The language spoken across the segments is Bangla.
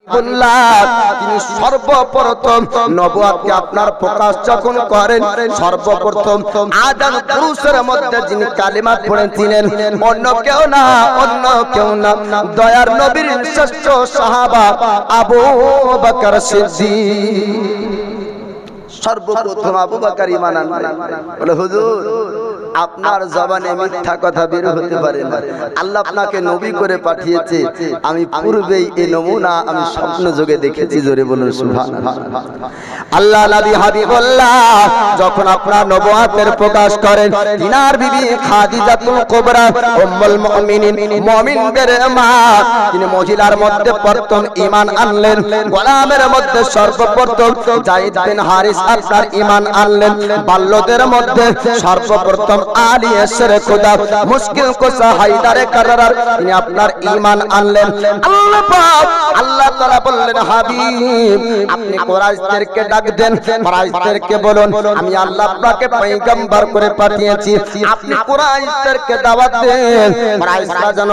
তিনি সর্বপ্রথম নবুয়তকে আপনার প্রকাশ যখন করেন, সর্বপ্রথম আদম পুরুষের মধ্যে যিনি কালিমা পড়েছিলেন অন্য কেউ না, অন্য কেউ না, দয়ার নবীর শ্রেষ্ঠ সাহাবা আবু বকর সিদ্দিক। সর্বপ্রথম আবু বকর ঈমান আনলেন। বলে হুজুর আপনার জবানে মিথ্যা কথা বের হতে পারে না, আল্লাহ আপনাকে নবী করে পাঠিয়েছে। আমি পূর্বেই এই নমুনা আমি স্বপ্ন যোগে দেখেছি। জোরে বলুন সুবহানাল্লাহ। আল্লাহ নবী হাবিবুল্লাহ যখন আপনার নবুয়তের প্রকাশ করেন, তিনার বিবি খাদিজাতুল কুবরা উম্মুল মুমিনিন, মুমিনদের মা, তিনি মহিলার মধ্যে প্রথম ঈমান আনলেন। গোলামের মধ্যে সর্বপ্রথম যায়েদ বিন হারিস আপনার ঈমান আনলেন। বাল্যদের মধ্যে সর্বপ্রথম আলী এসরে খোদা মুশকিল কোসা হায়দারে কারার তিনি আপনার ঈমান আনলেন। আল্লাহ পাক আল্লাহ তাআলা বললেন, হাবিব আপনি কুরাইশদেরকে ডাক দেন, কুরাইশদেরকে বলুন আমি আল্লাহ আপনাকে পয়গম্বর করে পাঠিয়েছি, আপনি কুরাইশদেরকে দাওয়াত দেন, কুরাইশরা যেন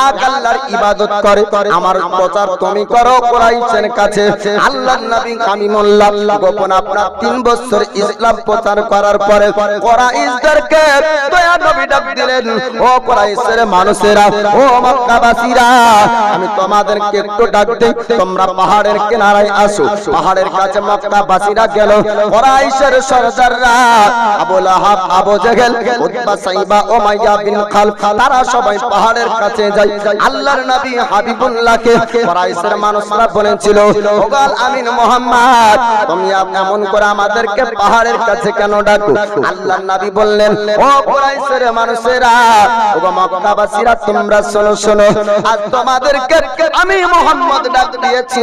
এক আল্লাহর ইবাদত করে, আমার প্রচার তুমি করো কুরাইশের কাছে। আল্লাহর নবী কামিমুল্লাহ গোপন আপনার 3 বছর ইসলাম প্রচার করার পরে কুরাইশদেরকে দয়া নবী ডাক দিলেন, ও কুরাইশের মানুষেরা, ও মক্কাবাসীরা, আমি তোমাদেরকে একটু ডাক দেই, তোমরা পাহাড়ের কিনারায় আসো। পাহাড়ের কাছে মক্কাবাসীরা গেল। কুরাইশের সরদাররা আবু লাহাব, আবু জাহেল, উতবা, সাইবা, উমাইয়া বিন খালফ, তারা সবাই পাহাড়ের কাছে যায়। আল্লাহর নবী হাবিবুল্লাহকে কুরাইশের মানুষরা বলেছিল, ওগাল আমিন মুহাম্মদ তুমি এমন করে আমাদেরকে পাহাড়ের কাছে কেন ডাকো? আল্লাহর নবী বললেন, ও কুরাইশের মানুষেরা, ও মক্কাবাসীরা, তোমরা শোনো শোনো, আজ তোমাদেরকে আমি মুহাম্মদ ডাক দিয়েছি,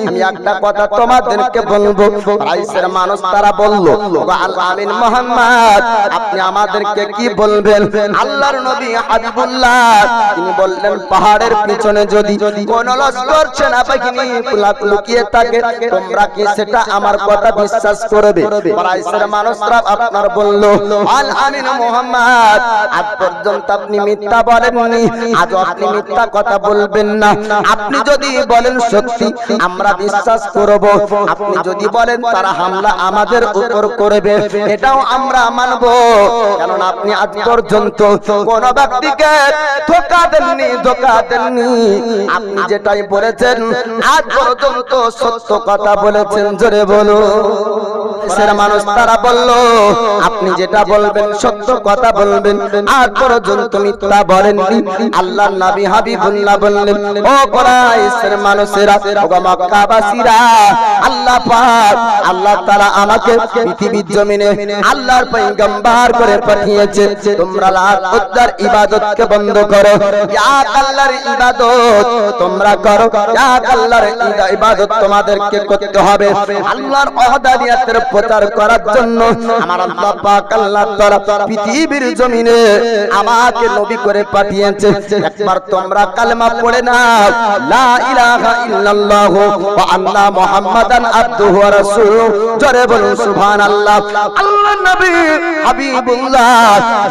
আমি একটা কথা তোমাদেরকে বলবো। কুরাইশের মানুষ তারা বলল, ও আমিন মুহাম্মদ আপনি আমাদেরকে কি বলবেন? আল্লাহর নবী হাবিবুল্লাহ তিনি বললেন, পাহাড়ের পিছনে যদি কোন লস্কর সেনাবাহিনী লুকিয়ে থাকে, তোমরা কি সেটা আমার কথা বিশ্বাস করবে? কুরাইশের মানুষরা আপনার বলল, আল আমিন মুহাম্মদ আজ পর্যন্ত আপনি মিথ্যা বলেননি, আজ আপনি মিথ্যা কথা বলবেন না। আপনি যদি বলেন সত্যি আমরা বিশ্বাস করব, আপনি যদি বলেন তারা হামলা আমাদের উপর করবে, এটাও আমরা মানব, কারণ আপনি আজ পর্যন্ত কোন ব্যক্তিকে ধোঁকা দেননি, ধোঁকা দেননি। আপনি যেটাই বলেছেন আজ পর্যন্ত সত্য কথা বলেছেন। জোরে বলো। সেরা মানুষ তারা বলল, আপনি যেটা বলবেন সত্য কথা বলবেন, আজ পর্যন্ত মিথ্যা বলেননি। আল্লাহর নবী হাবিবুল্লাহ বললেন, ও কুরাইশের মানুষেরা, ও মক্কাবাসীরা, আল্লাহ পাক আল্লাহ তাআলা আমাকে পৃথিবীর জমিনে আল্লাহর পয়গম্বর করে পাঠিয়েছে, তোমরা লাত উজ্জার ইবাদতকে বন্ধ করো, এক আল্লাহর ইবাদত তোমরা করো, এক আল্লাহর ইবাদত তোমাদেরকে করতে হবে। আল্লাহর ওয়াহদানিয়তের প্রচার করার জন্য আমার আল্লাহ পাক আল্লাহ তাআলা পৃথিবীর জমিনে আমাকে নবী করে পাঠিয়েছে। একবার তোমরা কালেমা পড়ে নাও, লা ইলাহা ইল্লাল্লাহ ওয়া আন্না মুহাম্মাদান আবদুহু ওয়া রাসূলুহু। জোরে বলুন সুবহানাল্লাহ। আল্লাহর নবী হাবিবুল্লাহ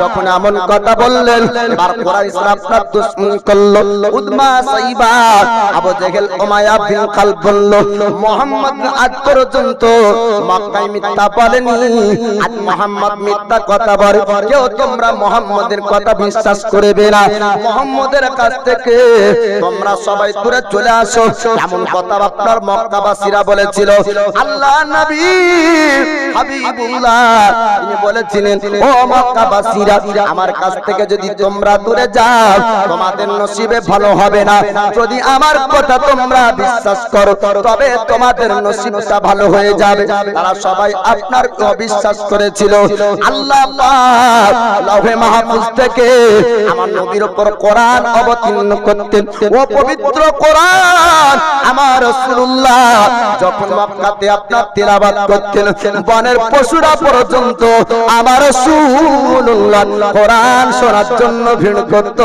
যখন এমন কথা বললেন, আর কুরাইশরা আপনার দুশমনি করলো। উতবা, সাইবা, আবু জাহেল, উমাইয়া বিন খালফ বলল, মুহাম্মদ আজ পর্যন্ত মক্কায় মিথ্যা বলেনি, আজ মুহাম্মদ মিথ্যা কথা বলে, কেউ তোমরা মুহাম্মদের কথা বিশ্বাস করবে না, মুহাম্মদের কাছ থেকে তোমরা সবাই দূরে চলে আসো। এমন কথা আপনার মক্কাবাসীরা বলেছিল। আল্লাহ নবী হাবিবুল্লাহ তিনি বলেছিলেন, ও মক্কাবাসীরা, আমার কাছ থেকে যদি তোমরা দূরে যাও তোমাদের নসিবে ভালো হবে না, যদি আমার কথা তোমরা বিশ্বাস করো তবে তোমাদের নসিবটা ভালো হয়ে যাবে। তারা সবাই আপনার অবিশ্বাস করেছিল। আল্লাহ পাক লৌহে মাহফুজ থেকে আমার নবীর উপর কোরআন অবতীর্ণ করতেন। ও পবিত্র কোরআন আমার রাসূলুল্লাহ যখন মক্কাতে আপনার তিলাওয়াত করতেন, বনের পশুরা পর্যন্ত আমার রাসূলুল্লাহ কোরআন শোনার জন্য ভিড় করত।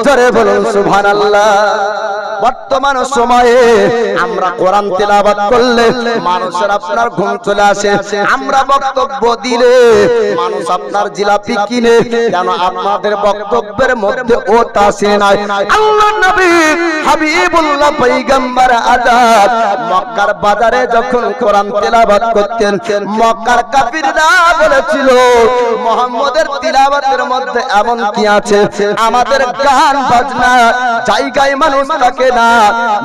জোরে বলুন সুবহানাল্লাহ। বর্তমান সময়ে আমরা কোরআন তেলাওয়াত করলে মানুষের আপনার ঘুম চলে আসে, আমরা বক্তব্য দিলে মানুষ আপনার জিলাপি কিনে, কেন আপনাদের বক্তব্যের মধ্যে ও তাসির নাই। আল্লাহর নবী হাবিবুল্লাহ পয়গম্বর আদা জান্নাত মক্কার বাজারে যখন কোরআন তেলাওয়াত করতেন মক্কার কাফিররা বলেছিল মুহাম্মদের তিলাওয়াতের মধ্যে এমন কি আছে আমাদের গান বাজনা জায়গায় মানুষ থাকে না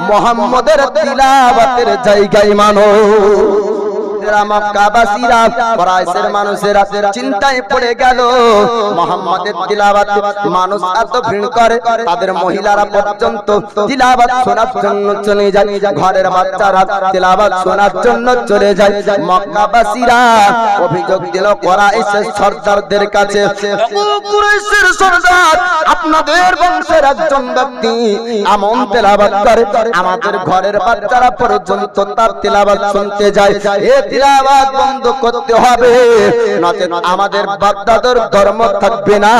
মুহাম্মদের তিলাওয়াতের জায়গায় মানুষ মক্কাবাসীরা কুরাইশের মানুষেরা চিন্তায় পড়ে গেল মুহাম্মাদের তিলাওয়াত মানুষ এত ভিড় করে তাদের মহিলারা পর্যন্ত তিলাওয়াত শোনার জন্য চলে যায় ঘরের বাচ্চারা তিলাওয়াত শোনার জন্য চলে যায় মক্কাবাসীরা অভিযোগ দিল কুরাইশের সরদারদের কাছে কুরাইশের সরদার আপনাদের বংশের একজন ব্যক্তি এমন তিলাওয়াত করে আমাদের ঘরের বাচ্চারা পর্যন্ত তার তিলাওয়াত শুনতে যায় তিলাওয়াত বন্ধ করতে হবে নচেত আমাদের বাগদাদের ধর্ম থাকবে না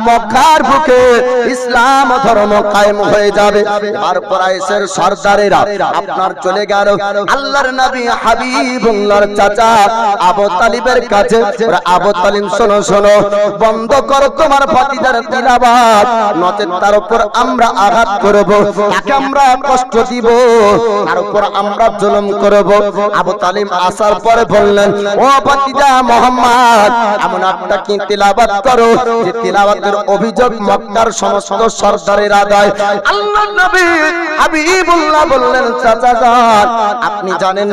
মক্কার বুকে ইসলাম ধর্ম কায়েম হয়ে যাবে আর কুরাইশের সরদারেরা আপনার চলে গেল আল্লাহর নবী হাবিবুল্লাহর চাচা আবু তালিবের কাছে আবু তালিব শোনো শোনো বন্ধ করো তোমার ভাতিজার তিলাওয়াত নচেত তার উপর আমরা আঘাত করব তাকে আমরা কষ্ট দিব তার উপর আমরা জুলুম করব আবু তালিব আসার পরে বললেন ও ভাতিজা মুহাম্মদ এমন একটা কি তিলাওয়াত করো যে তিলাওয়াতের অভিযোগ মক্কার সমস্ত সরদারেরা দেয় আল্লাহর নবী হাবিবুল্লাহ বললেন চাচা যান আপনি জানেন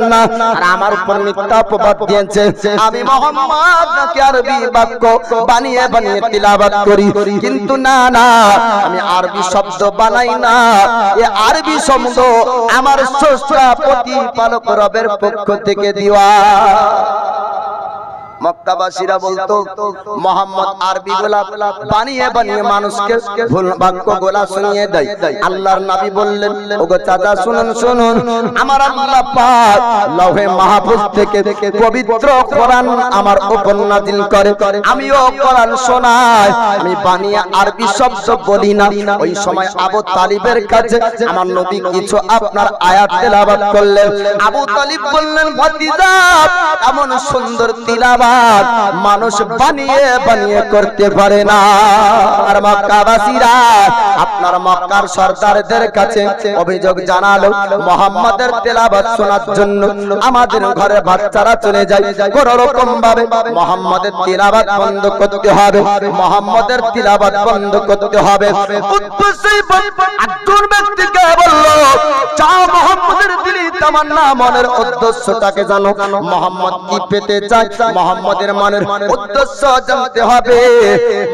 না আর আমার উপর মিথ্যা অপবাদ দিয়েছে আমি মুহাম্মদ নাকি আরবি বাক্য বানিয়ে বানিয়ে তিলাওয়াত করি কিন্তু না আমি আরবি শব্দ বানাই না এই আরবি শব্দ আমার স্রষ্টা প্রতিপালক রবের পক্ষ থেকে দিওয়া মক্কাবাসীরা বলতো মুহাম্মদ আরবি গোলা বানিয়ে বানিয়ে মানুষকে ভুল বাক্য গোলা শুনিয়ে দেয় আল্লাহর নবী বললেন ওগো চাচা শুনুন আমার আল্লাহ পাক লৌহে মাহফুজ থেকে পবিত্র কোরআন আমার উপর নাযিল করে আমিও কোরআন শোনাই আমি বানিয়ে আরবি শব্দ বলি না ওই সময় আবু তালিবের কাছে আমার নবী কিছু আপনার আয়াত তেলাওয়াত করলেন আবু তালিব বললেন ভাতিজা এমন সুন্দর তিলাওয়াত মানুষ বানিয়ে বানিয়ে করতে পারে না আর মক্কাবাসীরা আপনার মক্কার সরদারদের কাছে অভিযোগ জানালো মুহাম্মাদের তেলাওয়াত শোনার জন্য আমাদের ঘরে বাচ্চারা চলে যায় কোনো রকম ভাবে মুহাম্মাদের তেলাওয়াত বন্ধ করতে হবে মুহাম্মাদের তেলাওয়াত বন্ধ করতে হবে একজন ব্যক্তিকে বলল চাও মুহাম্মাদের দিলি তামান্না মনের উদ্দেশ্যটাকে জানো মুহাম্মদ কি পেতে চায় মুহাম্মাদের মনের উদ্দেশ্য জানতে হবে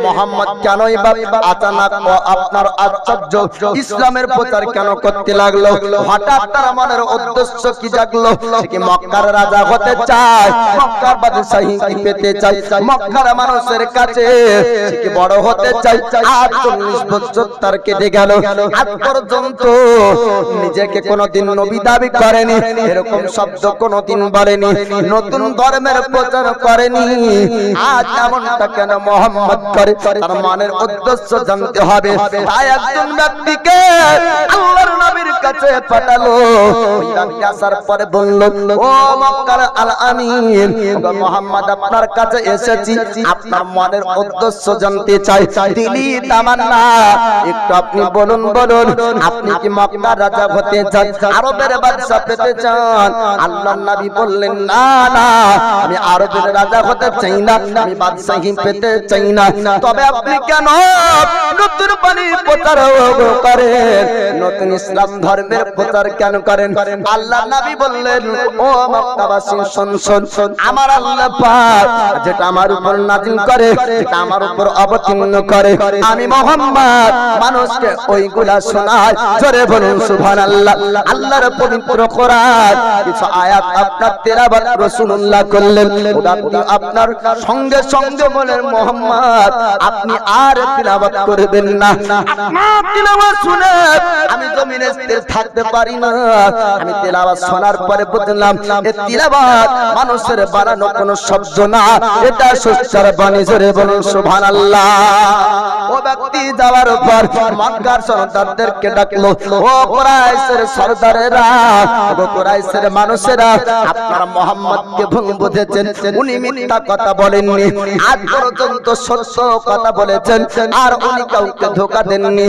মুহাম্মদ কেনই বা আচানক আপনার আশ্চর্য ইসলামের প্রচার কেন করতে লাগলো হঠাৎ তার মনের উদ্দেশ্য কি জাগলো সে কি মক্কার রাজা হতে চায় মক্কার বাদশাহী কি পেতে চায় মক্কার মানুষের কাছে সে কি বড় হতে চায় আর 40 বছর তার কেটে গেল আজ পর্যন্ত নিজেকে কোনোদিন নবী দাবি করেনি এরকম শব্দ কোনোদিন বলেনি নতুন ধর্মের প্রচার করেনি আজ এমনটা কেন মুহাম্মদ করে তার মনের উদ্দেশ্য জানতে হবে তাই একজন ব্যক্তিকে আল্লাহর নবীর কাছে পাঠালো ওই ব্যক্তি আসার পরে বলল ও মক্কার আল আমিন ও মুহাম্মদ আপনার কাছে এসেছি আপনার মনের উদ্দেশ্য জানতে চাই দিলি তামান্না একটু আপনি বলুন আপনি কি মক্কার রাজা হতে চান আরবের বাদশা পেতে চান আল্লাহর নবী বললেন না আমি আরবের রাজা হতে চাই না আমি বাদশাহী পেতে চাই না তবে আপনি কেন নতুন বাণী প্রচার করেন নতুন ইসলাম ধর্মের প্রচার কেন করেন আল্লাহর নবী বললেন ও মক্কাবাসী শুন আমার আল্লাহ পাক যেটা আমার উপর নাযিল করে যেটা আমার উপর অবতীর্ণ করে আমি মুহাম্মদ মানুষকে ওইগুলা শোনাই জোরে বলুন সুবহানাল্লাহ আল্লাহর পবিত্র কোরআন কিছু আয়াত আপনার তেলাওয়াত রাসূলুল্লাহ করলেন আপনার সঙ্গে সঙ্গে বলেন মুহাম্মদ আপনি আর তেলাওয়াত করবেন না আপনার তেলাওয়াত শুনে আমি জমিনে স্থির থাকতে পারি না আমি তেলাওয়াত শোনার পরে বুঝলাম এই তেলাওয়াত মানুষের বানানো কোনো শব্দ না এটা সত্যের বাণী জোরে বলুন সুবহানাল্লাহ ও ব্যক্তি যাওয়ার পর মক্কার সরদারদেরকে ডাকলো ও কুরাইশের সরদারেরা ওগো কুরাইশের মানুষেরা, আপনারা মুহাম্মদকে ভুল বুঝেছেন, উনি মিথ্যা কথা বলেননি, আজ পর্যন্ত সত্য কথা বলেছেন, আর উনি কাউকে ধোঁকা দেননি,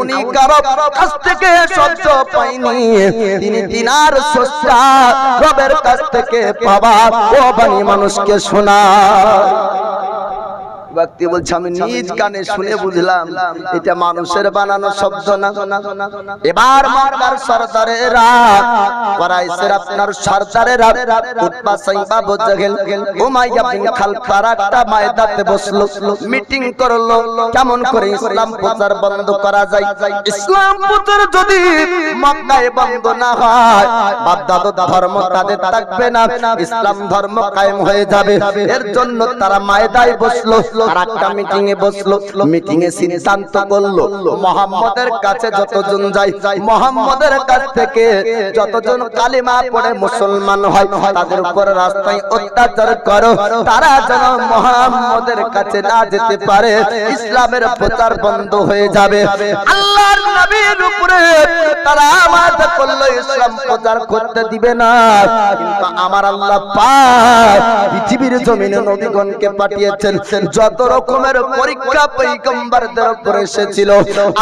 উনি কারো কাছ থেকে সহ্য পাইনি, তিনি তিনার স্রষ্টা রবের কাছ থেকে পাওয়া ও বাণী মানুষকে শোনা। ব্যক্তি বলছে আমি নিজ কানে শুনে বুঝলাম এটা মানুষের বানানো শব্দ না। এবার মক্কার সরদারেরা, কুরাইশের আপনার সরদারেরা, উতবা সাইবা আবু জাহেল, উমাইয়া বিন খালফ একটা ময়দানে বসলো, মিটিং করলো কেমন করে ইসলাম প্রচার বন্ধ করা যায়। ইসলাম প্রচার যদি মক্কায় বন্ধ না হয়, বাপ দাদুর ধর্ম তাদের থাকবে না, ইসলাম ধর্ম কায়েম হয়ে যাবে। এর জন্য তারা ময়দানে বসলো, আর একটা মিটিং এ বসলো। মিটিং এ সিদ্ধান্ত করলো মুহাম্মদের কাছে যতজন যায়, মুহাম্মদের কাছ থেকে যতজন কালিমা পড়ে মুসলমান হয়, তাদের উপর রাস্তায় অত্যাচার করো, তারা যেন মুহাম্মদের কাছে না যেতে পারে, ইসলামের প্রচার বন্ধ হয়ে যাবে। আল্লাহর নবীর উপরে তারা ওয়াদা করলো ইসলাম প্রচার করতে দিবে না, কিন্তু আমার আল্লাহ পাক পৃথিবীর জমিনে নবীগণকে পাঠিয়েছেন, যত রকমের পরীক্ষা পয়গম্বরদের উপর এসেছিল,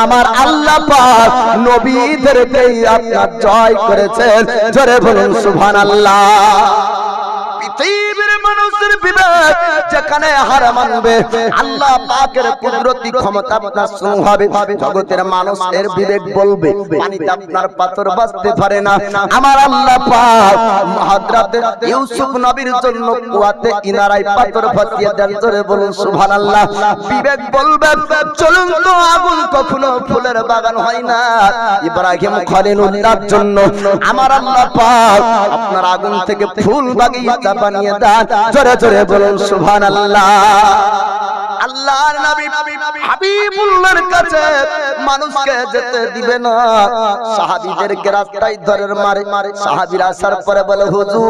আমার আল্লাহ পাক নবীদেরকেই আপনার জয় করেছেন। জোরে বলুন সুবহানাল্লাহ। পৃথিবীর মানুষের বিবেক যেখানে হার মানবে, আল্লাহ পাকের কুদরতি ক্ষমতা আপনার শুরু হবে। জগতের মানুষের বিবেক বলবে পানিতে আপনার পাথর বাঁচতে পারে না, আমার আল্লাহ পাক হযরত ইউসুফ নবীর জন্য কুয়াতে ইনারায় পাথর ভাসিয়ে দেন। জোরে বলুন সুবহানাল্লাহ। বিবেক বলবে চলুন তো আগুন কখনো ফুলের বাগান হয় না, ইব্রাহিম খলিলুল্লাহর জন্য আমার আল্লাহ পাক আপনার আগুন থেকে ফুল বাগিচা বানিয়ে দেন। জোরে জোরে বলুন সুবহানাল্লাহ। আল্লাহর নবী হাবিবুল্লাহর কাছে মানুষকে যেতে দিবে না, সাহাবীদেরকে রাস্তায় ধরে মারে। সাহাবীরা আসার পরে বলে হুজুর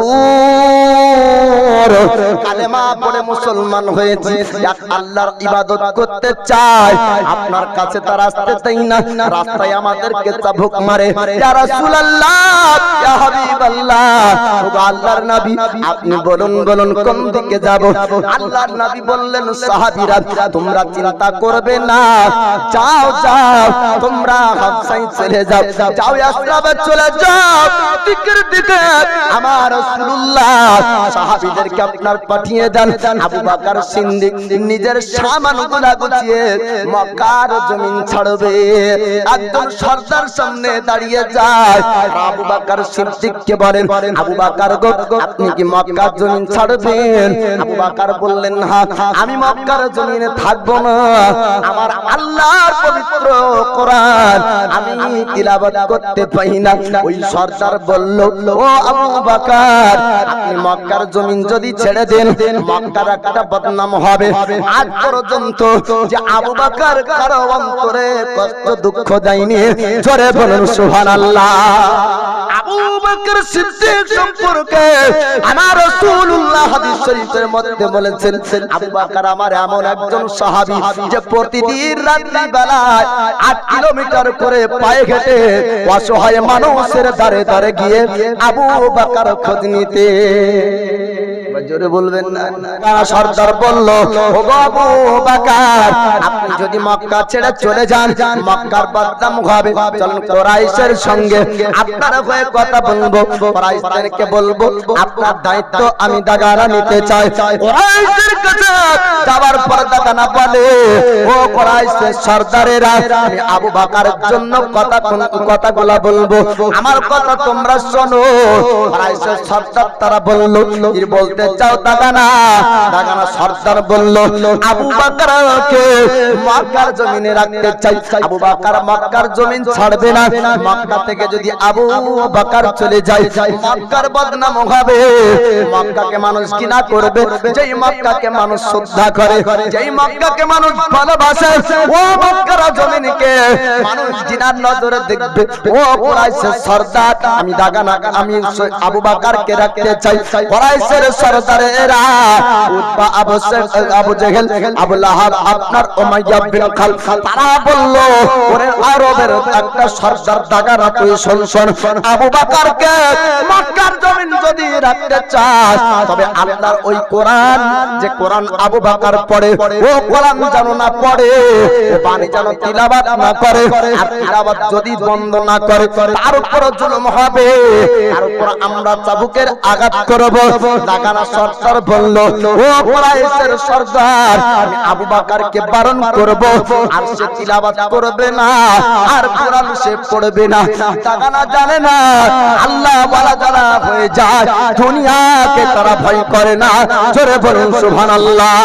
কালেমা পড়ে মুসলমান হয়েছি, এক আল্লাহর ইবাদত করতে চাই, আপনার কাছে তার আসতে চাই না, রাস্তায় আমাদেরকে চাবুক মারে। ইয়া রাসূলুল্লাহ, ইয়া হাবিবাল্লাহ, ওগো আল্লাহর নবী আপনি বলুন বলুন কোন দিকে যাব? আল্লাহর নবী বললেন সাহাবীরা তোমরা চিন্তা করবে না, যাও যাও তোমরা হাবশায় চলে যাও, যাও ইয়াসরাবে চলে যাও, দিকের দিকে আমার রাসূলুল্লাহ সাহাবীদেরকে আপনার পাঠিয়ে দেন। আবু বকর সিদ্দিক নিজের সামানগুলো গুছিয়ে মক্কার জমিন ছাড়বে, একজন সরদার সামনে দাঁড়িয়ে যায়, আবু বকর সিদ্দিককে বলেন আবু বকর গো আপনি কি মক্কার জমিন ছাড়বেন? আবু বকর বললেন হ্যাঁ, আমি মক্কার জমিনে থাকবো না, আমার আল্লাহর পবিত্র কোরআন আমি তিলাওয়াত করতে পাই না। ওই সরদার বলল ও আবু বকর আপনি মক্কার জমিন যদি ছেড়ে দেন, মক্কার একটা বদনাম হবে। আজ পর্যন্ত যে আবু বকর কারো অন্তরে কষ্ট দুঃখ দেয়নি। জোরে বলুন সুবহানাল্লাহ। আবু বকর সিদ্দিক সম্পর্কে আমার রাসূলুল্লাহ হাদিস শরীফের মধ্যে বলেছেন আবু বকর আমার এমন একজন সাহাবী যে প্রতিদিন রাত্রি বেলায় 8 কিলোমিটার করে পায়ে হেঁটে অসহায় মানুষের দ্বারে দ্বারে গিয়ে আবু বকর খোঁজ নিতে। জোরে বলবেন না। সরদার বলল ওগো আবু বকর আপনি যদি মক্কা ছেড়ে চলে যান মক্কার বদনাম হবে, চলুন কুরাইশের সঙ্গে আপনার হয়ে কথা বলবো, কুরাইশদেরকে বলবো আপনার দায়িত্ব আমি দাগারা নিতে চাই। কুরাইশের কাছে যাবার পর দাগানা বলে ও কুরাইশের সরদারেরা আমি আবু বকরের জন্য কথাগুলো বলবো, আমার কথা তোমরা শোনো। কুরাইশের সরদার তারা বলল কি বলতে চাও দাগানা? দাগানা সরদার বলল আবু বকরকে মক্কার জমিনে রাখতে চাই, আবু বকর মক্কার জমিন ছাড়বে না, মক্কা থেকে যদি আবু বকর চলে যায় মক্কার বদনাম হবে, মক্কাকে মানুষ ঘৃণা করবে, যেই মক্কাকে মানুষ শ্রদ্ধা করে, যেই মক্কাকে মানুষ ভালোবাসে ও মক্কার জমিনকে মানুষ ঘৃণার নজরে দেখবে। ও কুরাইশের সরদার আমি দাগানা আমি আবু বকরকে রাখতে চাই। কুরাইশের সরদার সরদারেরা উতবা আবু জেহেল আবু লাহাব আপনার উমাইয়া বিন খালফ তারা বলল ওরে আরবের একটা সরদার দাগানা তুই শুন আবু বকরকে মক্কার জমিন যদি রাখতে চাস তবে আল্লাহর ওই কোরআন যে কোরআন আবু বকর পড়ে ও কোরআন যেন না পড়ে ও বাণী যেন তিলাওয়াত না করে আর তিলাওয়াত যদি বন্ধ না করে তার উপর জুলুম হবে তার উপর আমরা চাবুকের আঘাত করব দাগানা সরদার বলল ও কুরাইশের সরদার আমি আবু বকরকে বারণ করব আর সে তিলাওয়াত করবে না আর কোরআন সে পড়বে না দাগানা জানে না আল্লাহ ওয়ালা যারা হয়ে যায় দুনিয়াকে তারা ভয় করে না জোরে বলুন সুবহানাল্লাহ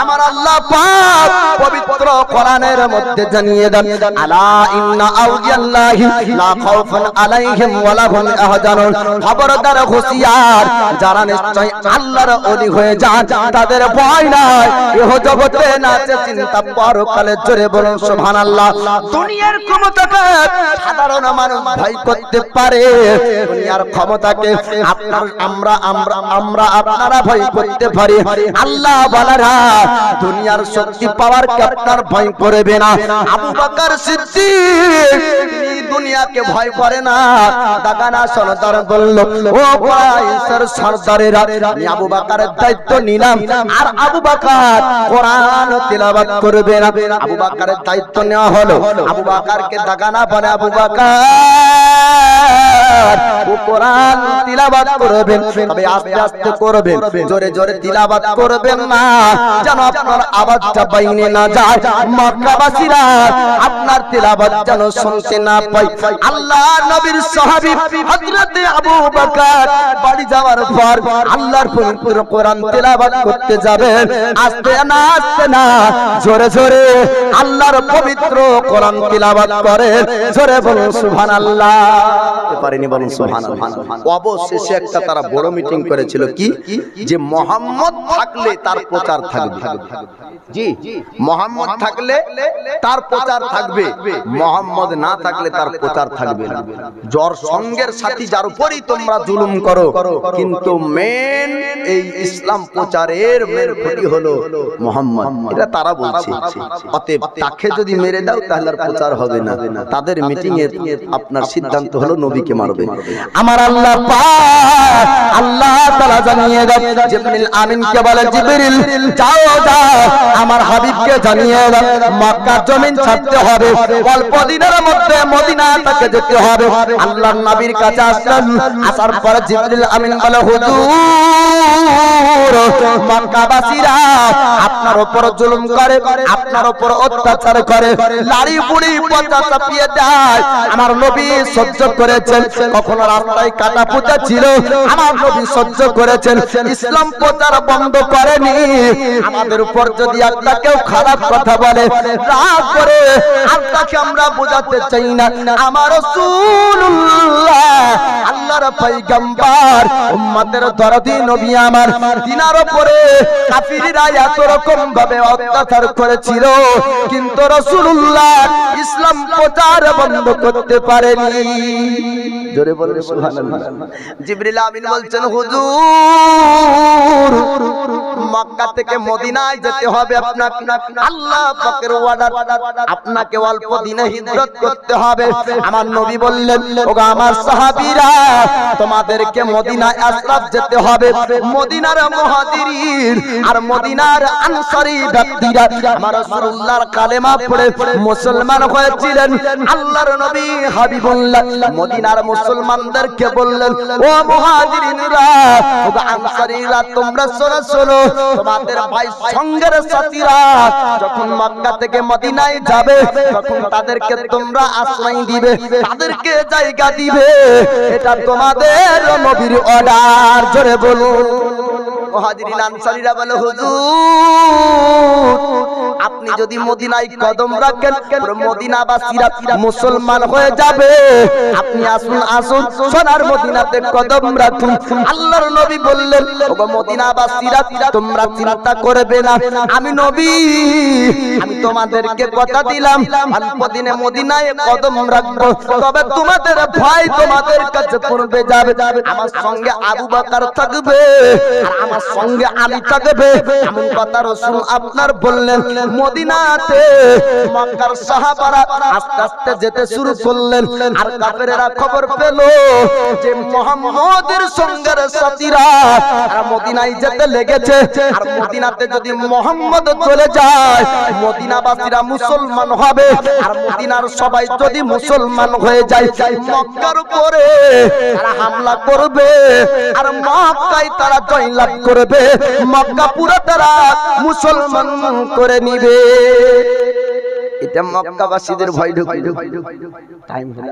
আমার আল্লাহ পাক পবিত্র কোরআনের মধ্যে জানিয়ে দেন আলা ইন্না আউলিয়াল্লাহি লা খাউফুন আলাইহিম ওয়া লা হুম ইয়াহজানুন খবরদার হুঁশিয়ার যারা নিশ্চয় আল্লাহর ওলি হয়ে যায় তাদের ভয় নাই ইহ জগতে না চিন্তা পরকালে জোরে বলুন সুবহানাল্লাহ দুনিয়ার ক্ষমতাকে সাধারণ মানুষ ভয় করতে পারে দুনিয়ার ক্ষমতাকে আমরা আপনারা ভয় করতে পারি আল্লাহ বলারা দুনিয়ার শক্তি পাওয়ার কে আপনার ভয় করবে না আবু বকর সিদ্দিক দুনিয়াকে ভয় করে না দাগানা সরদার বলল ও কুরাইশের সরদারেরা আমি আবু বকরের দায়িত্ব নিলাম আর আবু বকর কোরআন তিলাওয়াত করবে না আবু বকরের দায়িত্ব নেওয়া হলো আবু বকরকে দাগানা বলে আবু বকর ও কোরআন তিলাওয়াত করবেন তবে আস্তে আস্তে করবেন জোরে জোরে তিলাওয়াত করবেন না যেন আপনার আওয়াজটা বাইরে না যায় মক্কাবাসীরা আপনার তিলাওয়াত যেন শুনতে না পায় আল্লাহ নবীর সাহাবী হযরত আবু বকর বাড়ি যাওয়ার পর আল্লাহর পবিত্র কোরআন তিলাওয়াত করতে যাবেন আস্তে না জোরে জোরে আল্লাহর পবিত্র কোরআন তিলাওয়াত করেন জোরে বলুন সুবহানাল্লাহ পারেনি বলুন সুবহানাল্লাহ অবশেষে একটা তারা বড় মিটিং করেছিল কি যে মুহাম্মদ থাকলে তার প্রচার থাকবে জি মুহাম্মদ থাকলে তার প্রচার থাকবে মুহাম্মদ না থাকলে তার প্রচার থাকবে না জর সঙ্গের সাথী যার উপরই তোমরা জুলুম করো কিন্তু মেন এই ইসলাম প্রচারের মেন খুঁটি হলো মুহাম্মদ এটা তারা বলছে অতএব তাকে যদি মেরে দাও তাহলে আর প্রচার হবে না তাদের মিটিং এর আপনার সিদ্ধান্ত হলো নবীকে মারবে আমার আল্লাহ পাক আল্লাহ তাআলা জানিয়ে দেন জিবরিল আমিনকে বলে জিবরিল যাও আমার হাবিবকে জানিয়ে দাও মক্কা জমিন ছাড়তে হবে অল্প দিনের মধ্যে মদিনা থেকে যেতে হবে আল্লাহর নবীর কাছে আসলেন আসার পর জিবরিল আমিন বলে হুজুর মক্কাবাসীরা আপনার উপর জুলুম করে আপনার উপর অত্যাচার করে লাড়ি বুড়ি পচা চাপিয়ে দেয় আমার নবী সহ্য করেছেন কখনো রাস্তায় কাটা পুঁতা ছিল আমার নবী সহ্য করেছেন ইসলাম প্রচার বন্ধ করেনি আমাদের উপর যদি একটা কেউ খারাপ কথা বলে রাগ করে আল্লাহকে আমরা বোঝাতে চাই না আমার রাসূলুল্লাহ আল্লাহর পয়গম্বর উম্মতের দরদি নবী আমার তিনার উপরে কাফিররা এত রকম ভাবে অত্যাচার করেছিল কিন্তু রাসূলুল্লাহ ইসলাম প্রচার বন্ধ করতে পারেনি জোরে বলুন সুবহানাল্লাহ জিবরিল আমিন বলছেন হুজুর মক্কা থেকে মদিনায় যেতে হবে আপনাকে আল্লাহ পাকের ওয়াদা আপনাকে অল্প দিনে হিজরত করতে হবে আমার নবী বললেন ওগো আমার সাহাবীরা তোমাদেরকে মদিনায় আশরাফ যেতে হবে মদিনার মুহাজিরিন আর মদিনার আনসারী ব্যক্তিরা আমার রাসূলুল্লাহর কালেমা পড়ে মুসলমান হয়েছিলেন আল্লাহর নবী হাবিবুল্লাহ মদিনার মুসলমানদেরকে বললেন ও মুহাজিরিনরা ও আনসারীরা তোমরা শোনো তোমাদের ভাই সঙ্গের সাথীরা যখন মক্কা থেকে মদিনায় যাবে তখন তাদেরকে তোমরা আশ্রয় দিবে তাদেরকে জায়গা দিবে এটা তোমাদের নবীর অর্ডার জোরে বলুন মুহাজিরিন আনসারীরা বলে হুজুর আপনি যদি মদিনায় কদম রাখেন পুরো মদিনাবাসীরা মুসলমান হয়ে যাবে আপনি আসুন সোনার মদিনাতে কদম রাখুন আল্লাহর নবী বললেন ওগো মদিনাবাসীরা তোমরা চিন্তা করবে না আমি নবী আমি তোমাদেরকে কথা দিলাম অল্প দিনে মদিনায় কদম রাখবো তবে তোমাদের ভয় তোমাদের কাছে পড়বে যাবে আমার সঙ্গে আবু বকর থাকবে আর আমার আমার সঙ্গে আলী থাকবে, এমন কথা রাসূল আপনার বললেন। মদিনাতে মক্কার সাহাবারা আস্তে আস্তে যেতে শুরু করলেন, আর কাফেরেরা খবর পেল যে মুহাম্মদের সঙ্গের সাথীরা তারা মদিনায় যেতে লেগেছে। আর মদিনাতে যদি মুহাম্মদ চলে যায়, মদিনাবাসীরা মুসলমান হবে, আর মদিনার সবাই যদি মুসলমান হয়ে যায়, মক্কার উপরে তারা হামলা করবে, আর মক্কায় তারা জয়লাভ করবে, মক্কা পুরো তারা মুসলমান করে নিবে। এটা মক্কাবাসীদের ভয় ঢুকলো। টাইম হলো,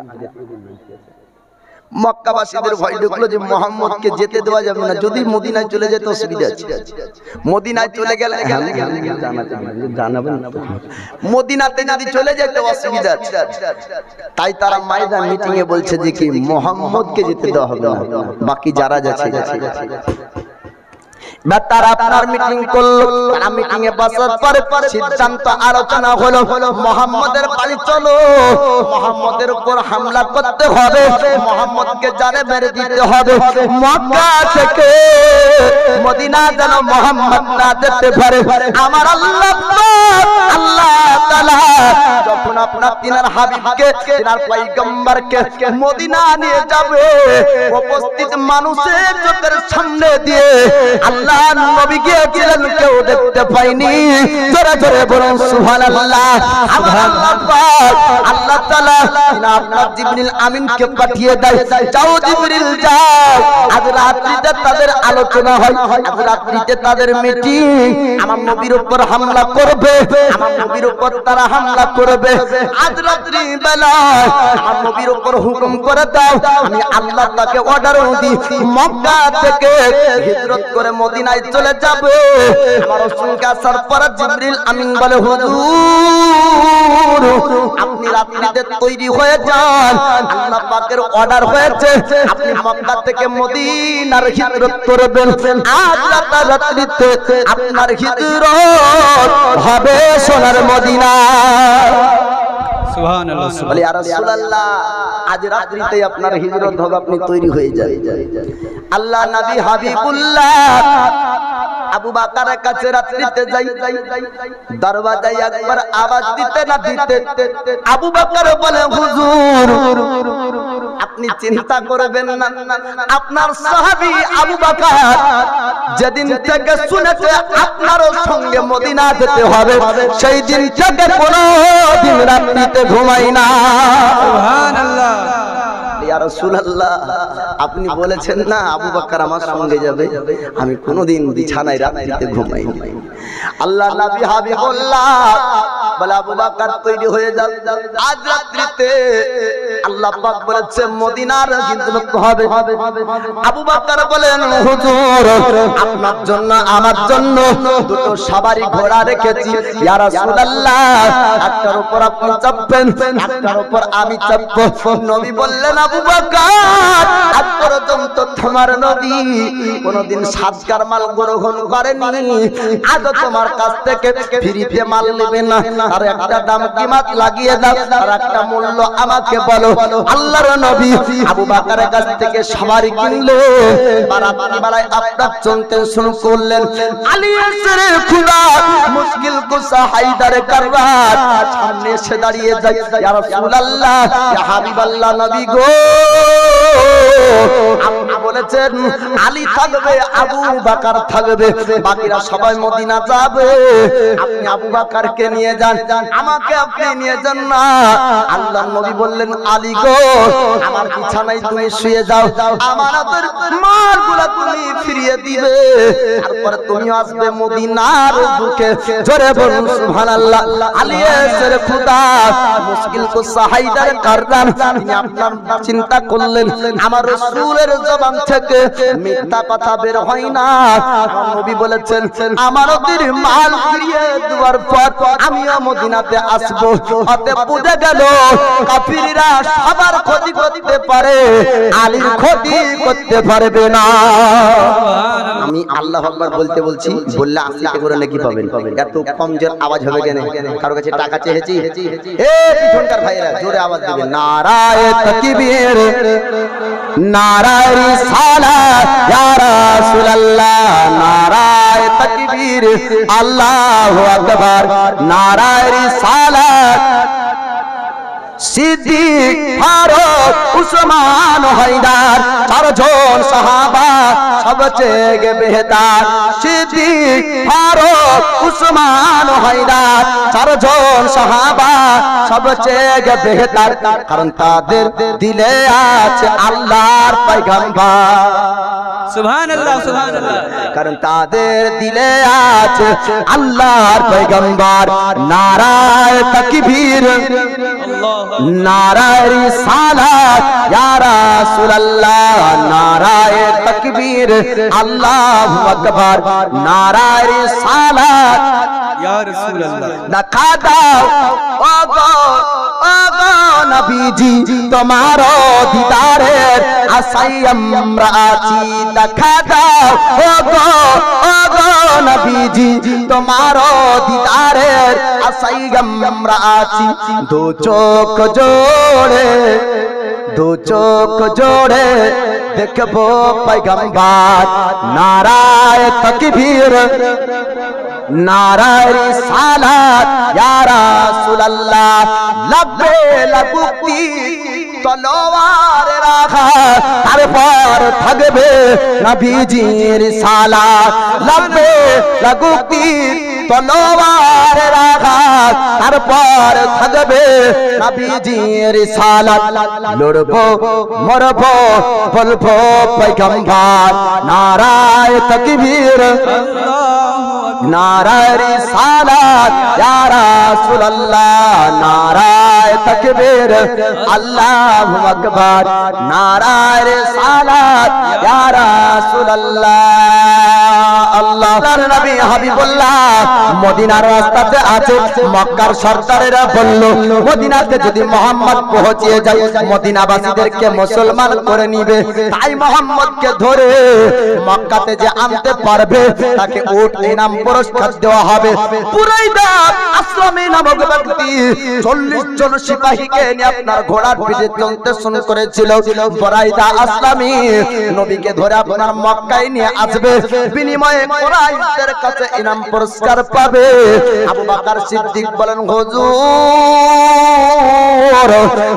মক্কাবাসীদের ভয় ঢুকলো যে মুহাম্মদকে যেতে দেওয়া যাবে না, যদি মদিনায় চলে যেত অসুবিধা আছে। মদিনায় চলে গেলে জানাবেন, মদিনাতে যদি চলে যেত অসুবিধা আছে। তাই তারা ময়দান মিটিং এ বলছে যে কি মুহাম্মদকে যেতে দেওয়া হবে না, বাকি যারা যাচ্ছে। তারা আপনার মিটিং করলো, তারা মিটিং এ বসার পরে সিদ্ধান্ত আলোচনা হলো, মুহাম্মদের বাড়ি চলো, মুহাম্মদের উপর হামলা করতে হবে, মুহাম্মদকে জানে মেরে দিতে হবে, মক্কা থেকে মদিনা যেন মুহাম্মদ না যেতে পারে। আমার আল্লাহ তাআলা যখন আপনার তিনার হাবিবকে, তিনার পয়গম্বরকে মদিনা নিয়ে যাবে, উপস্থিত মানুষের চোখের সামনে দিয়ে আল্লাহ নবী গিয়েছিলেন, কেউ দেখতে পায়নি। জোরে জোরে বলুন সুবহানাল্লাহ। আল্লাহ পাক আল্লাহ তাআলা তিনা আপনার জিবরিল আমিনকে পাঠিয়ে দেয়, যাও জিবরিল যাও, আজ রাত্রিতে তাদের আলোচনা হয়, আজ রাত্রিতে তাদের মিটিং, আমার নবীর উপর হামলা করবে, আমার নবীর উপর তারা হামলা করবে। আজ রাত্রি বেলা আমার নবীর উপর হুকুম করে দাও, আমি আল্লাহ তাকে অর্ডার দিই, মক্কা থেকে হিজরত করে মদিনায় চলে যাবে। আমার রাসূলকে আসার পর জিবরিল আমিন বলে, হুজুর আপনি রাত্রিতে তৈরি হয়ে যান, আল্লাহ পাকের অর্ডার হয়েছে আপনি মক্কা থেকে মদিনার হিজরত করবেন। আজ রাত্রিতে আপনার হিজরত হবে সোনার মদিনা। সুবহানাল্লাহ। বলি ইয়া রাসূলুল্লাহ, আজ রাত্রিতে আপনার হিজরত হবে, আপনি তৈরি হয়ে যান। আল্লাহ নবী হাবিবুল্লাহ আবু বকরের কাছে রাত্রিতে যাই, দরওয়াজায় একবার আওয়াজ দিতে না দিতে আবু বকর বলে, হুজুর আপনি চিন্তা করবেন না, আপনার সাহাবী আবু বকর যেদিন থেকে শুনেছে আপনার সঙ্গে মদিনা যেতে হবে, সেই দিন থেকে কোনো দিন রাত্রিতে ঘুমাই না। সুবহানাল্লাহ। ইয়া রাসূলুল্লাহ, আপনি বলেছেন না আবু বকর আমার সঙ্গে যাবে, আমি কোনোদিন বিছানায় রাত্রিতে ঘুমাই না। আল্লাহ নবী হাবিবুল্লাহ বলে, আবু বকর তৈরি হয়ে যাও, আজ রাত্রিতে আল্লাহ পাক বলেছে মদিনার হিজরত হবে। আবু বকর বলেন, হুজুর আপনার জন্য আমার জন্য দুটো সওয়ারি ঘোড়া রেখেছি, ইয়া রাসূলুল্লাহ একটার উপর আপনি চাপবেন, একটার উপর আমি চাপবো। নবী বললেন, আবু বকর আজ পর্যন্ত তোমার নবী কোনদিন সাদকার মাল গ্রহণ করেনি, আজ তোমার কাছ থেকে ফ্রিতে মাল নেবে না, আর একটা দাম কিমাত লাগিয়ে দাও, আর একটা মূল্য আমাকে বলো। আল্লাহর নবী আবু বকরের কাছ থেকে সওয়ারি কিনলো, বারাবারায় আপনার চলতে শুরু করলেন। আলী এসে খুদা মুশকিল কুসা হায়দার কাররাত সামনে এসে দাঁড়িয়ে যায়, ইয়া রাসূলুল্লাহ ইয়া হাবিবাল্লাহ নবী গো, আপনি বলেছেন আলী থাকবে, আবু বকর থাকবে, বাকিরা সবাই মদিনা যাবে, আপনি আবু বকরকে নিয়ে যান, আমাকে আপনি নিয়ে যান না। আল্লাহর নবী বললেন, আলী গো আমার বিছানায় তুমি শুয়ে যাও, আমানতের মালগুলো তুমি ফিরিয়ে দিবে, তারপর তুমি আসবে মদিনার বুকে। জোরে বলুন সুবহানাল্লাহ। আলী এসে খুদা মুশকিল কুসা হায়দার কাররাত তিনি আপনার চিন্তা করলেন, আমার রাসূলের জবান থেকে মিথ্যা কথা বের হয় না। নবী বলেছেন, আমানতের মাল ফিরিয়ে দেওয়ার পর আমিও মদিনাতে আসব। অতএব বুঝে গেল কাফিররা সবার ক্ষতি করতে পারে, আলীর ক্ষতি করতে পারবে না। আমি আল্লাহু আকবার বলতে বলছি, বললে 80 টাকা করে নাকি পাবেন। এত কম জোর আওয়াজ হবে কেন? কারো কাছে টাকা চেয়েছি? এ পিছনকার ভাইরা জোরে আওয়াজ দিবেন, নারায়ে তাকবীর, নারায়ে সালাত ইয়া রাসূলুল্লাহ নারায়ে তাকবীর আল্লাহু আকবার নারায়ে রিসালাত সিদ্দিক ফারুক উসমান হায়দার চারজন সাহাবা সবচেয়ে বেহতার সিদ্দিক ফারুক উসমান হায়দার চারজন সাহাবা সবচেয়ে বেহতার কারণ তাদের দিলে আছে আল্লাহর পয়গম্বর সুবহানাল্লাহ সুবহানাল্লাহ কারণ তাদের দিলে আছে আল্লাহর পয়গম্বর নারায়ে তাকবীর নারায়ে রিসালাত ইয়া রাসূলুল্লাহ নারায়ে তাকবীর আল্লাহু আকবার নারায়ে রিসালাত ইয়া রাসূলুল্লাহ দেখা দাও ওগো ওগো নবীজি তোমার দিদারের আশায় আমরা আছি দেখা দাও ওগো ওগো নবীজি তোমার দিদারের আশায় আমরা আছি দু চোখ জোড়ে দেখবো পয়গম্বর নারায়ে তাকবীর নারায়ে রিসালাত ইয়া রাসূলুল্লাহ লব্বে লাগুতি তলোয়ারের আঘাত তারপর থাকবে নবীজির সালাত লব্বে লাগুতি তলোয়ারের আঘাত তারপর থাকবে নবীজির সালাত লড়বো মরবো বলবো পয়গম্বর নারায়ে তাকবীর নারায়ে রিসালাত ইয়া রাসূলুল্লাহ নারায়ে তাকবীর আল্লাহু আকবার নারায়ে রিসালাত ইয়া রাসূলুল্লাহ আল্লাহর নবী হাবিবুল্লাহ মদিনার রাস্তাতে আছে মক্কার সরদারেরা বলল মদিনাতে যদি মোহাম্মদ পৌঁছে যায় মদিনাবাসীদেরকে মুসলমান করে নিবে তাই মোহাম্মদকে ধরে মক্কাতে যে আনতে পারবে তাকে উট ইনাম পুরস্কার দেওয়া হবে পুরাইদা আসলামী নামক ব্যক্তি 40 জন সিপাহীকে নিয়ে আপনার ঘোড়ার পিঠে চলতে শুরু করেছিল পুরাইদা আসলামী নবীকে ধরে আপনার মক্কায় নিয়ে আসবে বিনিময়ে কুরাইশদের কাছে ইনাম পুরস্কার পাবে আবু বকর সিদ্দিক বলেন হুজুর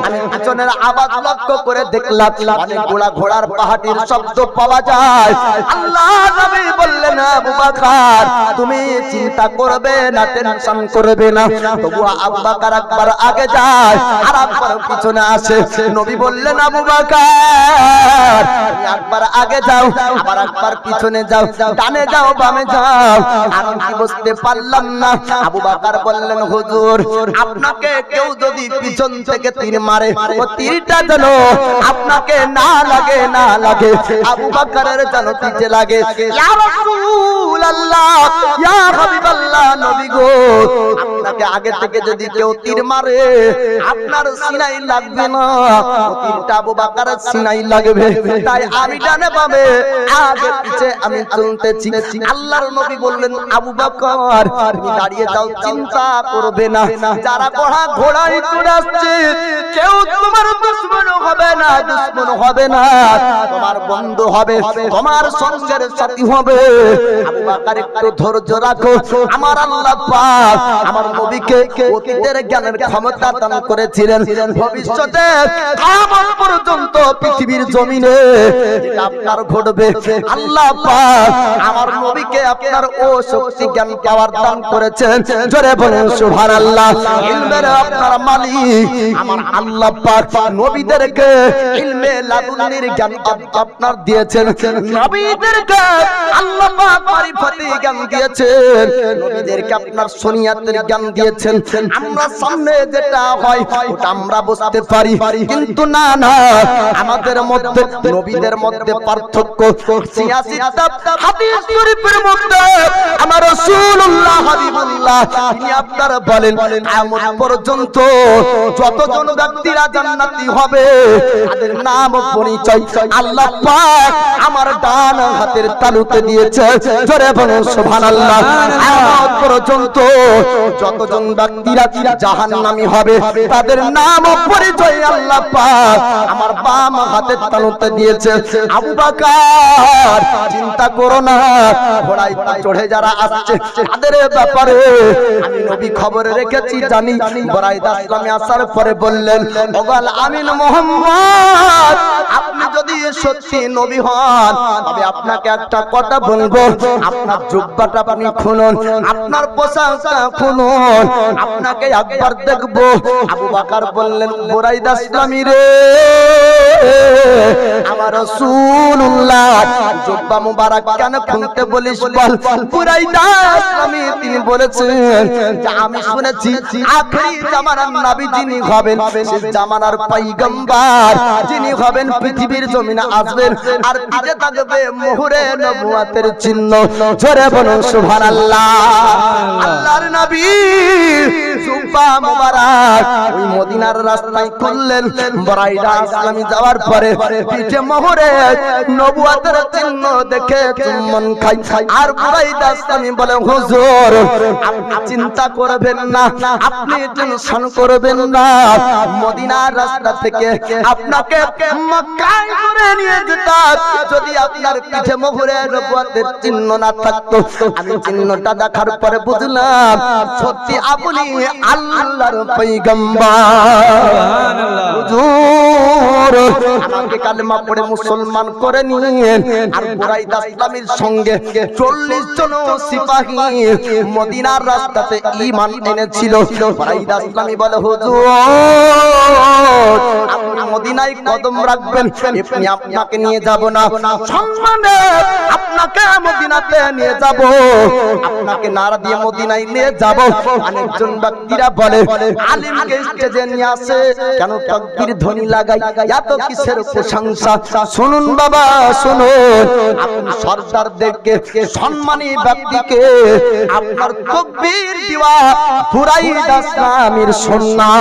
আমি পিছনের আওয়াজ লক্ষ্য করে দেখলাম অনেকগুলা ঘোড়ার পাহাড়ির শব্দ পাওয়া যায় আল্লাহ নবী বললেন আবু বকর তুমি চিন্তা করবে না টেনশন করবে না তবু আবু বকর একবার আগে যায় আর একবার পিছনে আসে নবী বললেন আবু বকর তুমি একবার আগে যাও আবার একবার পিছনে যাও ডানে যাও বামে যাও আর কি বুঝতে পারলাম না আবু বকর বললেন হুজুর আপনাকে কেউ যদি পিছন থেকে তীর মারে ও তীরটা যেন আপনাকে না লাগে আবু বকরের যেন পিছে লাগে ইয়া রাসূলুল্লাহ ইয়া হাবিবাল্লাহ নবী গো আপনাকে আগে থেকে যদি কেউ তীর মারে আপনার সিনাই লাগবে না ও তীরটা আবু বকরের সিনাই লাগবে তাই আমি ডানে বামে আগে পিছে আমি চলতেছি আল্লাহর নবী বললেন আবু বকর তুমি দাঁড়িয়ে যাও চিন্তা করবে না যারা ঘোড়ায় চড়ে আসছে কেউ তোমার দুশমন হবে না তোমার বন্ধু হবে তোমার সঙ্গের সাথী হবে আবু বকর একটু ধৈর্য রাখো আমার আল্লাহ পাক আমার নবীকে অতীতের জ্ঞানের ক্ষমতা দান করেছিলেন ভবিষ্যতে কিয়ামত পর্যন্ত পৃথিবীর জমিনে যেটা আপনার ঘটবে আল্লাহ পাক আমার নবীকে আপনার ও শক্তি জ্ঞান পাওয়ার দান করেছেন জোরে বলুন সুবহানাল্লাহ ইলমের আপনার মালিক আমার আল্লাহ পাক নবীদেরকে ইলমে লাদুন্নির জ্ঞান আপনার দিয়েছেন নবীদেরকে আল্লাহ পাক মারিফাতি জ্ঞান দিয়েছেন নবীদেরকে আপনার শরিয়াতের জ্ঞান দিয়েছেন আমরা সামনে যেটা হয় ওটা আমরা বুঝতে পারি কিন্তু না আমাদের মধ্যে নবীদের মধ্যে পার্থক্য সিয়াসি হাদিস শরীফের মধ্যে আমার রাসূলুল্লাহ হাবিবুল্লাহ তিনি আপনার বলেন কিয়ামত পর্যন্ত যতজন ব্যক্তিরা জান্নাতি হবে তাদের নাম পরিচয় আল্লাহ পাক আমার ডান হাতের তালুতে দিয়েছে জোরে বলুন সুবহানাল্লাহ কিয়ামত পর্যন্ত যতজন ব্যক্তিরা জাহান্নামী হবে তাদের নাম ও পরিচয় আল্লাহ পাক আমার বাম হাতের তালুতে দিয়েছে। আবু বকর চিন্তা করো না, ঘোড়ায় চড়ে যারা আসছে তাদের ব্যাপারে আমি নবী খবর রেখেছি জানি। বরাইদা ইসলামে আসার পরে বললেন, ওগাল আমিন মোহাম্মদ, আপনি যদি সত্যি নবী হন তবে আপনাকে একটা কথা বলবো, আপনার জুব্বাটা আপনি খুলুন, আপনার পোশাকটা খুলুন, আপনাকে একবার দেখবো। আবু বকর বললেন, বরাইদা ইসলামী রে, আমার রাসূলুল্লাহ জুব্বা মুবারক কেন খুলতে বলিস বল। বরাইদা ইসলামী তিনি বলেছেন যে আমি শুনেছি আখেরি জামানার নবী যিনি হবেন, শেষ জামানার পয়গম্বর যিনি হবেন, পৃথিবীর জমিনে আসবেন আর পিঠে থাকবে মোহরে নবুয়তের চিহ্ন। জোরে বলুন সুবহানাল্লাহ। আল্লাহর নবী জুব্বা মুবারক ওই মদিনার রাস্তায় খুললেন। বরাইদা ইসলামী যাওয়ার পরে পিঠে মোহরে নবুয়তের চিহ্ন দেখে চুম্বন খাই। আর বরাইদা ইসলামী বলে, হুজুর আপনি চিন্তা করবেন না, আপনি টেনশন করবেন না, মদিনার রাস্তা থেকে আপনাকে মক্কায় করে নিয়ে যেতাম যদি আপনার পিঠে মোহরে নবুয়তের চিহ্ন না থাকতো। আমি চিহ্নটা দেখার পরে বুঝলাম সত্যি আপনি আল্লাহর পয়গম্বর। হুজুর আমাকে কালেমা পড়ে মুসলমান করে নিন। আর বরাইদা ইসলামীর সঙ্গে 40 জন সিপাহী মদিনার রাস্তাতে ঈমান এনেছিল। বরাইদা ইসলামী বলে, হুজুর আপনি মদিনায় কদম রাখবেন, আপনি আপনাকে নিয়ে যাব না, সম্মানে আপনাকে মদিনাতে নিয়ে যাব, আপনাকে নারা দিয়ে মদিনায় নিয়ে যাব। অনেকজন ব্যক্তিরা বলে আলিমকে স্টেজে নিয়ে আসে কেন তাকবীর ধ্বনি লাগাই, এত কিসের প্রশংসা। শুনুন বাবা শুনুন, আপনি সরদারদেরকে সম্মানী ব্যক্তিকে আপনার তাকবীর দিওয়া বরাইদা ইসলামীর সুন্নাহ।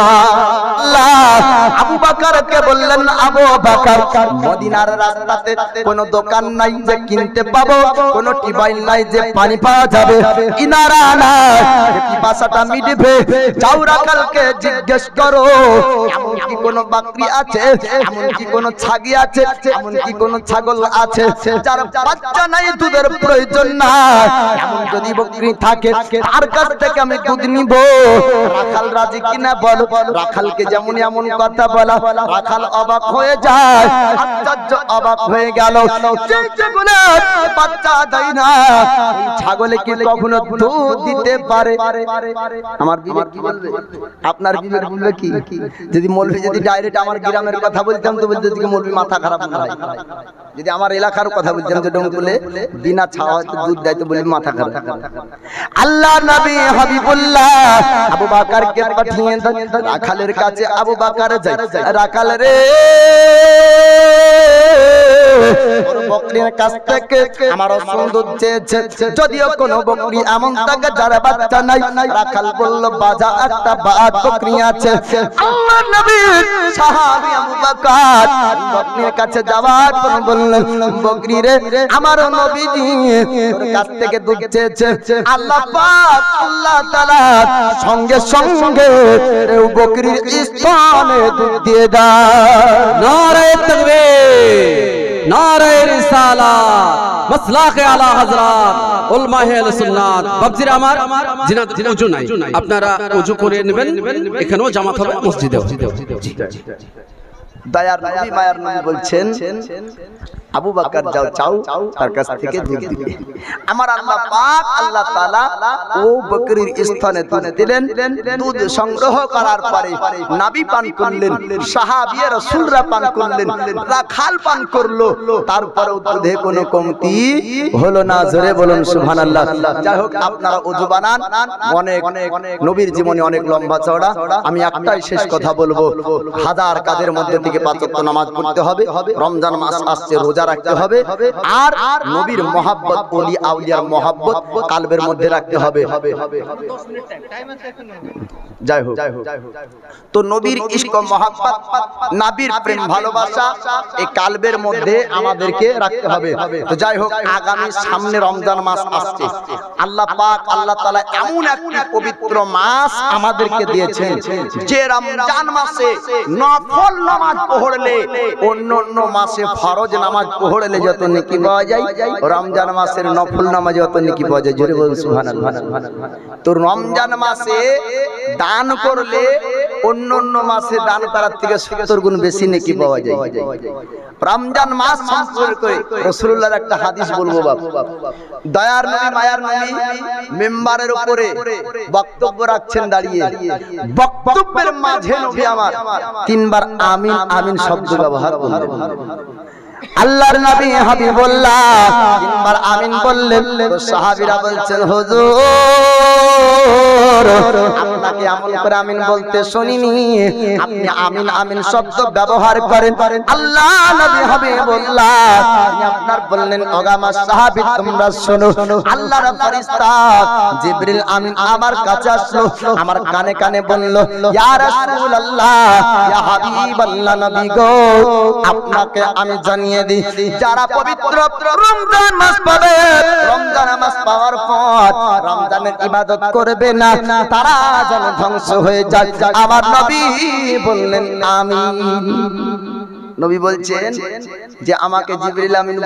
আবু বকরকে বললেন, আবু বকর মদিনার রাস্তাতে কোনো দোকান নাই যে কিনতে পাবো, কোনো টিউবওয়েল নাই যে পানি পাওয়া যাবে, ইনারা নাই পিপাসাটা মিটবে, যাও রাখালকে জিজ্ঞেস করো এমন কি কোনো বাকরি আছে, এমন কি কোনো ছাগি আছে, এমন কি কোনো ছাগল আছে যার বাচ্চা নাই, দুধের প্রয়োজন নাই, এমন যদি বকরি থাকে তার কাছ থেকে আমি দুধ নিব। রাখাল রাজি কিনা বলো। রাখালকে যেমন এমন কথা বলা, রাখাল অবাক হয়ে যায়, আশ্চর্য অবাক হয়ে গেল। যেই ছাগলে বাচ্চা দেয় না এই ছাগলে কি কখনো দুধ দিতে পারে? আমার বিবেক কি বলবে, আপনার বিবেক বলবে কি? যদি মৌলভী যদি ডাইরেক্ট আমার গ্রামের কথা বলতাম তো বলতে মৌলভী মাথা খারাপ না হয়। যদি আমার এলাকার কথা বলতাম যে ডমকুলে বিনা ছাওয়া দুধ দেয় তো বলবি মাথা খারাপ। আল্লাহ নবী হাবিবুল্লাহ আবু বকরকে পাঠিয়ে দেন রাখালের কাছে। আবু বকর যায়, রাখাল রে বকরির কাছ থেকে আমার সুন্দর চেয়েছে, যদিও কোন বকরি এমন থাকে যার বাচ্চা নাই। রাখাল বলল, বাজা একটা বাদ বকরি আছে। আল্লাহ নবী সাহাবী আবু বকর বকরির কাছে যাওয়ার পর বললেন, বকরি রে আমার নবীজি তোর কাছ থেকে দুধ চেয়েছে। আল্লাহ পাক আল্লাহ তাআলা সঙ্গে সঙ্গে বকরির স্তনে দুধ দিয়ে দেয়। নারে তাকবীর, নারে রিসালাত, মাসলাকে আলা হযরত উলামায়ে আহলে সুন্নাত। বাবজিরা আমার জিনাদের ওযু নাই, আপনারা ওযু করে নেবেন, এখানেও জামাত হবে মসজিদে। দয়ার নবী মায়ার নবী বলছেন, আবু বকর যাও চাও তার কাছ থেকে দুধ দিবে। আমার আল্লাহ পাক আল্লাহ তাআলা ও বকরির স্তনে দুধ দিলেন। দুধ সংগ্রহ করার পরে নবী পান করলেন, সাহাবীয়ে রাসূলরা পান করলেন, রাখাল পান করলো, তারপরেও দুধে কোনো কমতি হলো না। জোরে বলুন সুবহানাল্লাহ। যাই হোক আপনারা ওযু বানান, অনেক নবীর জীবনী অনেক লম্বা চওড়া, আমি একটাই শেষ কথা বলবো, হাজার কাজের মধ্যে থেকে 5 ওয়াক্ত নামাজ পড়তে হবে, রমজান মাস আসছে রোজা রাখতে হবে, আর নবীর মহব্বত ওলি আউলিয়ার মহব্বত কালবের মধ্যে রাখতে হবে। যাই হোক, তো নবীর ইশক মহব্বত, নবীর প্রেম ভালোবাসা এই কালবের মধ্যে আমাদেরকে রাখতে হবে। তো যাই হোক, আগামী সামনে রমজান মাস আসছে, আল্লাহ পাক আল্লাহ তাআলা এমন একটি পবিত্র মাস আমাদেরকে দিয়েছেন যে রমজান মাসে নফল নামাজ পড়লে অন্য অন্য মাসে ফরজ নামাজ পড়লে যত নেকি পাওয়া যায়, রমজান মাসের নফল নামাজে যত নেকি পাওয়া যায়। জোরে বলুন সুবহানাল্লাহ। তো রমজান মাসে দান করলে অন্য অন্য মাসে দান করার থেকে 70 গুণ বেশি নেকি পাওয়া যায়। রমজান মাস সম্পর্কে করে রাসূলুল্লাহর একটা হাদিস বলবো বাবা। দয়ার নবী মায়ার নবী মিম্বারের উপরে বক্তব্য রাখছেন দাঁড়িয়ে, বক্তব্যের মাঝে নবী আমার 3 বার আমিন আমিন শব্দ ব্যবহার করলেন। আল্লাহর নবী হাবিবুল্লাহ 3 বার আমিন বললেন। তো সাহাবীরা বলছেন হুজুর আপনাকে আমল করে আমিন বলতে শুনিনি, আপনি আমিন আমিন শব্দ ব্যবহার করেন। আল্লাহ নবী হাবিবুল্লাহ আপনার বললেন ওগামা সাহাবী তোমরা শোনো, আল্লাহর ফেরেশতা জিবরিল আমিন আমার কাছে আসলো, আমার কানে কানে বলল ইয়া রাসূলুল্লাহ ইয়া হাবিবাল্লাহ নবী গো আপনাকে আমি জানিয়ে দিই যারা পবিত্র রমজান মাস পাবে, রমজান মাস পাওয়ার পর রমজানের ইবাদত করবে না তারা যেন ধ্বংস হয়ে যায়। আমার নবী বললেন আমিন। নবী বলছেন যে আমাকে জিবরিল আমিন